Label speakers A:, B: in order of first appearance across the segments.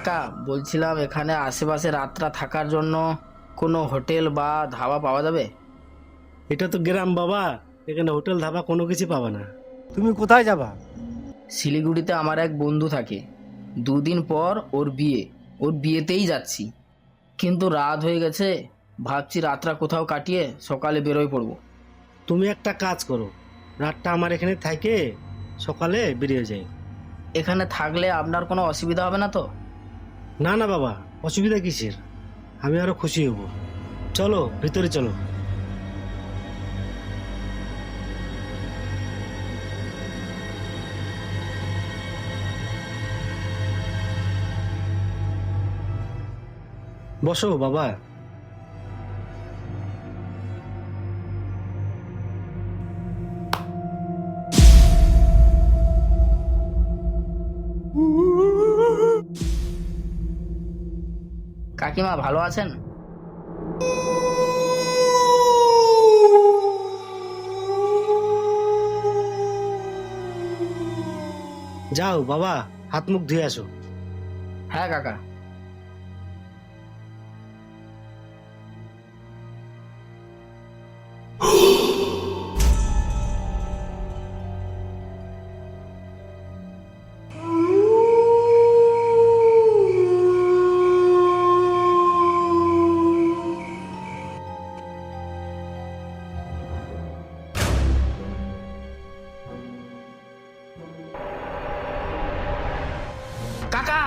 A: কাকা, বলছিলাম এখানে আশেপাশে রাতটা থাকার জন্য কোনো হোটেল বা ধাবা পাওয়া যাবে?
B: এটা তো গ্রাম বাবা, এখানে হোটেল ধাবা কোনো কিছু পাবে না। তুমি কোথায় যাবা?
A: শিলিগুড়িতে আমার এক বন্ধু থাকে, দুদিন পর ওর বিয়ে, ওর বিয়েতেই যাচ্ছি। কিন্তু রাত হয়ে গেছে, ভাবছি রাতটা কোথাও কাটিয়ে সকালে বেরোয় পড়বো।
B: তুমি একটা কাজ করো, রাতটা আমার এখানে থাকে, সকালে বেরিয়ে যাই।
A: এখানে থাকলে আপনার কোনো অসুবিধা হবে না তো?
B: না না বাবা, অসুবিধা কিসের, আমি আরো খুশি হব। চলো ভিতরে চলো। বসো বাবা।
A: কাকিমা ভালো আছেন?
B: যাও বাবা, হাত মুখ ধুয়ে আসো।
A: হ্যাঁ কাকা। কাকা,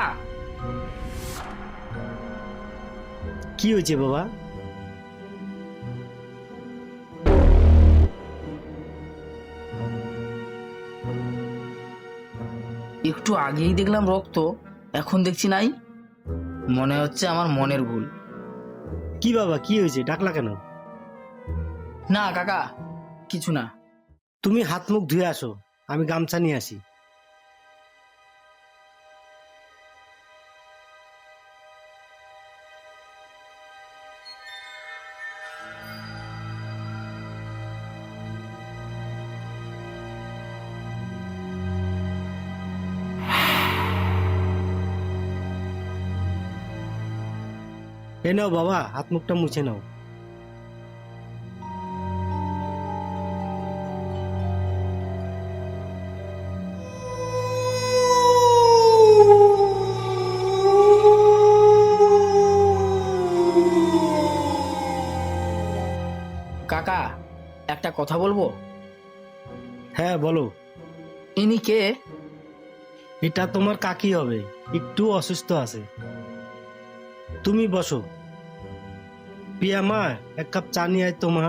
B: কি হয়েছে বাবা?
A: একটু আগেই দেখলাম রক্ত, এখন দেখছি নাই। মনে হচ্ছে আমার মনের ভুল।
B: কি বাবা, কি হয়েছে, ডাকলা কেন?
A: না কাকা, কিছু না।
B: তুমি হাত মুখ ধুয়ে আসো, আমি গামছা নিয়ে আসি। এ নাও বাবা, হাত মুখটা মুছে নাও।
A: কাকা, একটা কথা বলবো?
B: হ্যাঁ বলো।
A: ইনি কে?
B: এটা তোমার কাকি হবে, একটু অসুস্থ আছে। তুমি বসো। পিয়া মা, এক কাপ চা নিয়ে আয় তোমার।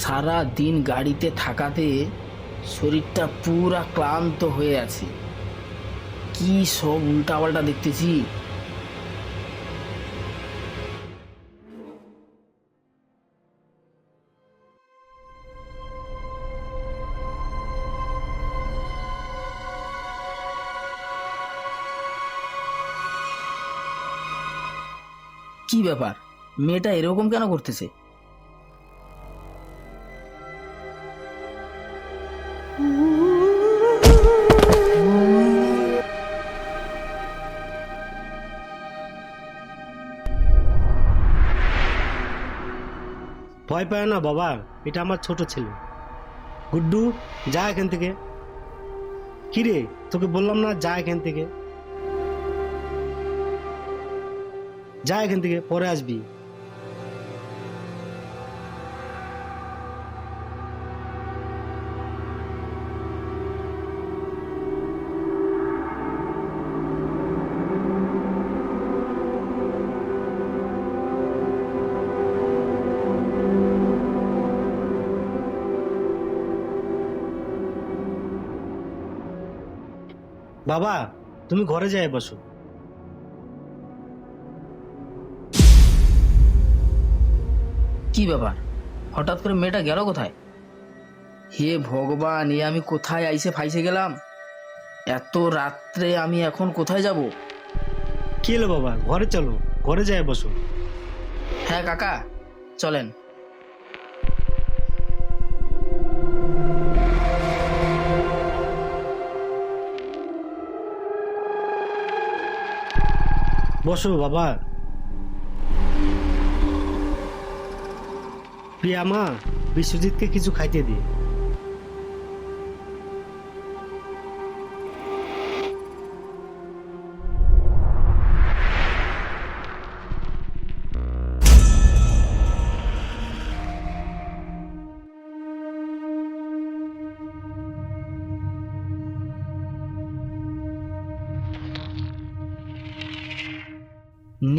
A: সারা দিন গাড়িতে থাকাতে শরীরটা পুরা ক্লান্ত হয়ে আছে। কি সব উল্টাপাল্টা দেখতেছি। কি ব্যাপার, মেয়েটা এরকম কেন করতেছে?
B: ভয় পায় না বাবা, এটা আমার ছোট ছেলে। গুড্ডু, যা এখান থেকে। কিরে, তোকে বললাম না যা এখান থেকে, যা এখান থেকে, পরে আসবি। বাবা, তুমি ঘরে যাই বসো।
A: কি ব্যাপার, হঠাৎ করে মেয়েটা গেল কোথায়? হে ভগবান, এ আমি কোথায় আইসে ফাইসে গেলাম? এত রাত্রে আমি এখন কোথায় যাব?
B: কি হলো বাবা, ঘরে চলো, ঘরে যাই বসো।
A: হ্যাঁ কাকা, চলেন।
B: বসো বাবা। প্রিয়া মা, বিশ্বজিৎকে কিছু খাইতে দি।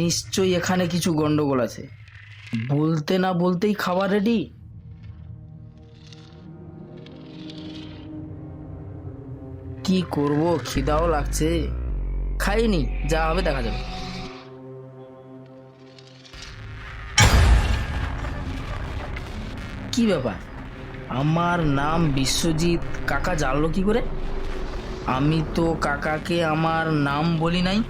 A: নিশ্চয়ই এখানে কিছু গন্ডগোল আছে। বলতে না বলতেই খাবার রেডি। কি করব, খিদাও লাগছে। খাইনি, যা হবে দেখা যাবে। কি ব্যাপার, আমার নাম বিশ্বজিৎ, কাকা জানলো কি করে? আমি তো কাকাকে আমার নাম বলি নাই।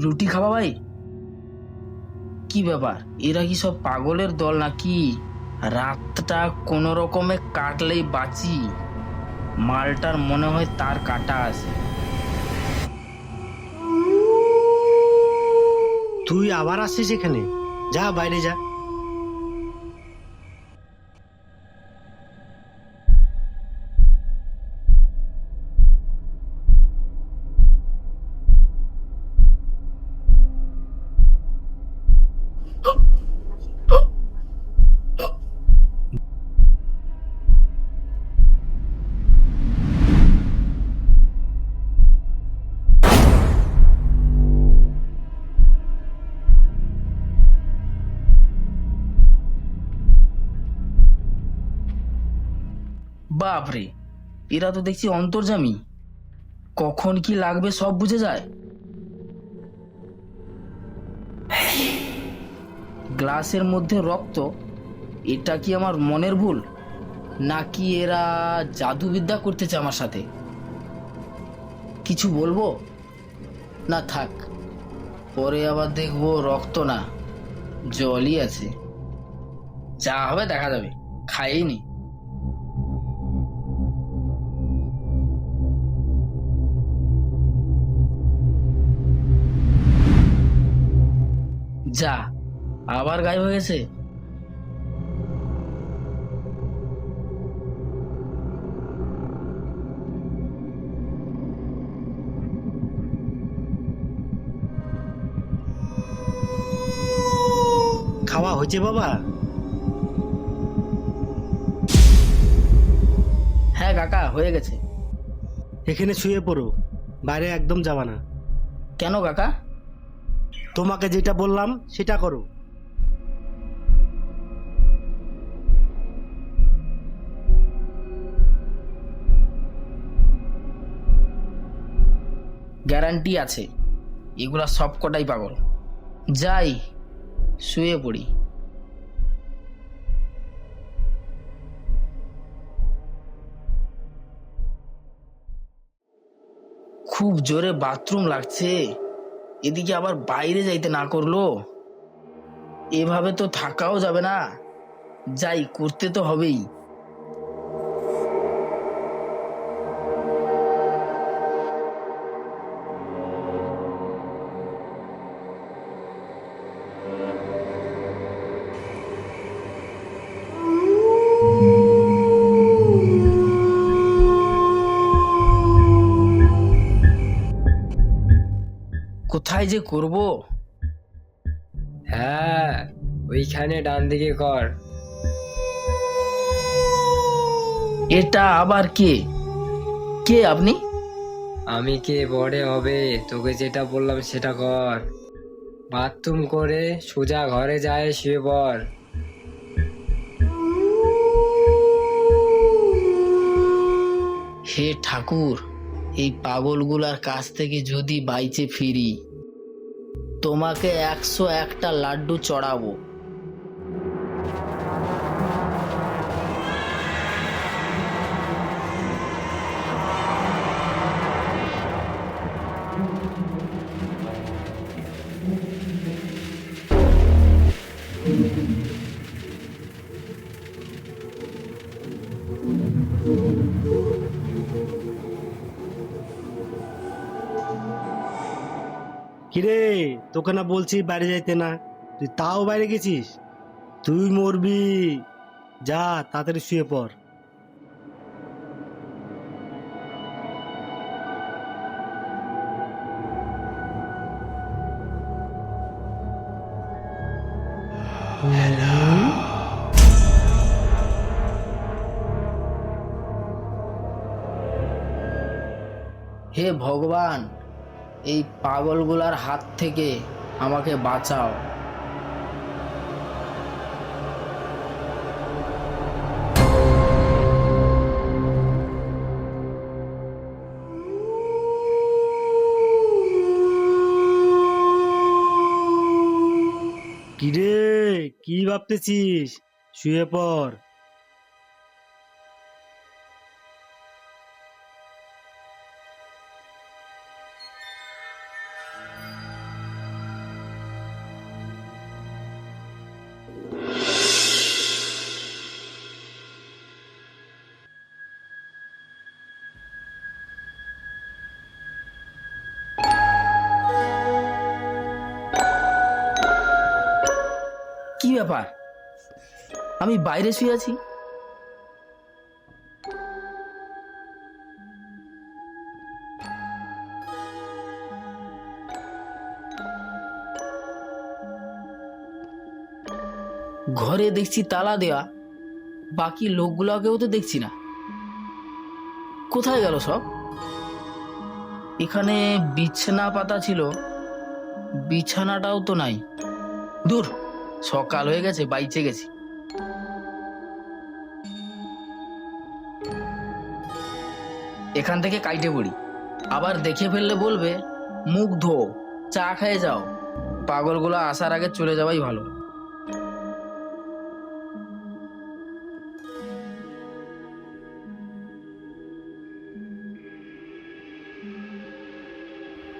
A: রুটি খাওয়া ভাই? কি ব্যাপার, এরা কি সব পাগলের দল নাকি? রাতটা কোনো রকমে কাটলেই বাঁচি। মালটার মনে হয় তার কাটা আছে।
B: তুই আবার আসছিস এখানে? যা বাইরে যা।
A: বাপরে, এরা তো দেখছি অন্তর্যামী। কখন কি লাগবে সব বুঝে যায়। গ্লাসের মধ্যে রক্ত, এটা কি আমার মনের ভুল, নাকি এরা জাদুবিদ্যা করতেছে আমার সাথে? কিছু বলবো না, থাক, পরে আবার দেখবো রক্ত না, জলই আছে। যা হবে দেখা যাবে, খাইনি। যা, আবার গায়েব হয়ে গেছে।
B: খাওয়া হয়েছে বাবা?
A: হ্যাঁ কাকা, হয়ে গেছে।
B: এখানে শুয়ে পড়ো, বাইরে একদম যাবা না।
A: কেন কাকা?
B: তোমাকে যেটা বললাম সেটা করো।
A: গ্যারান্টি আছে, এগুলা সব কটাই পাগল। যাই, শুয়ে পড়ি। খুব জোরে বাথরুম লাগছে, এদিকে আবার বাইরে যাইতে না করলো। এভাবে তো থাকাও যাবে না, যাই, করতে তো হবেই। কোথায় যে করব?
C: হ্যাঁ, ওইখানে ডান দিকে কর।
A: এটা আবার কে? কে আপনি?
C: আমি কে বড়ে হবে, তোকে যেটা বললাম সেটা কর। বাথরুম করে সোজা ঘরে যায় শুয়ে পড়।
A: হে ঠাকুর, এই পাগলগুলার কাছ থেকে যদি বাইচে ফিরি, তোমাকে 101টা লাড্ডু চড়াবো।
B: কিরে, তোকে না বলছি বাইরে যাইতে না, তুই তাও বাইরে গেছিস? তুই মরবি, যা তাড়াতাড়ি শুয়ে পড়।
A: হে ভগবান, এই পাগলগুলার হাত থেকে আমাকে বাঁচাও।
B: কিরে, কি ভাবতেছিস? শুয়ে পড়।
A: কি ব্যাপার, আমি বাইরে শুয়ে আছি? ঘরে দেখছি তালা দেওয়া, বাকি লোকগুলাকেও তো দেখছি না। কোথায় গেল সব? এখানে বিছানা পাতা ছিল, বিছানাটাও তো নাই। দূর, সকাল হয়ে গেছে, বাইচে গেছি। এখান থেকে কাইটে পড়ি, আবার দেখে ফেললে বলবে মুখ ধো, চা খেয়ে যাও। পাগলগুলো আসার আগে চলে যাওয়াই ভালো।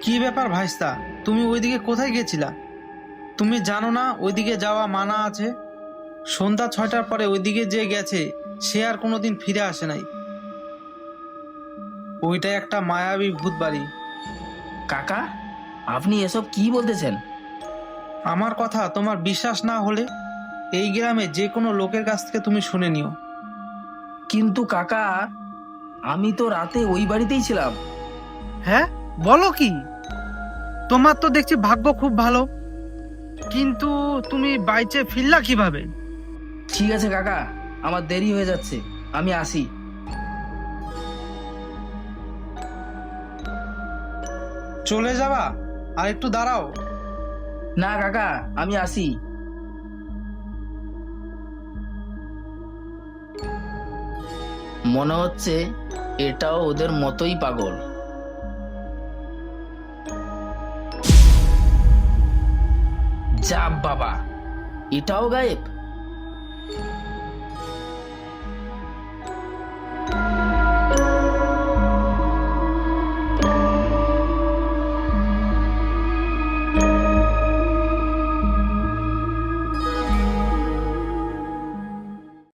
D: কি ব্যাপার ভাইস্তা, তুমি ওইদিকে কোথায় গেছিলা? তুমি জানো না ওইদিকে যাওয়া মানা আছে? সন্ধ্যা 6টার পরে ওইদিকে যে গেছে সে আর কোনোদিন ফিরে আসে নাই। ওইটা একটা মায়াবী ভূত বাড়ি।
A: কাকা, আপনি এসব কি বলতেছেন?
D: আমার কথা তোমার বিশ্বাস না হলে এই গ্রামে যে কোনো লোকের কাছ থেকে তুমি শুনে নিও।
A: কিন্তু কাকা, আমি তো রাতে ওই বাড়িতেই ছিলাম।
D: হ্যাঁ, বলো কি? তোমার তো দেখছি ভাগ্য খুব ভালো, কিন্তু তুমি বাইচে ফিরলা কিভাবে?
A: ঠিক আছে কাকা, আমার দেরি হয়ে যাচ্ছে, আমি আসি।
D: চলে যাবা? আর একটু দাঁড়াও।
A: না কাকা, আমি আসি। মনে হচ্ছে এটাও ওদের মতোই পাগল। যা বাবা, এটাও গায়েব।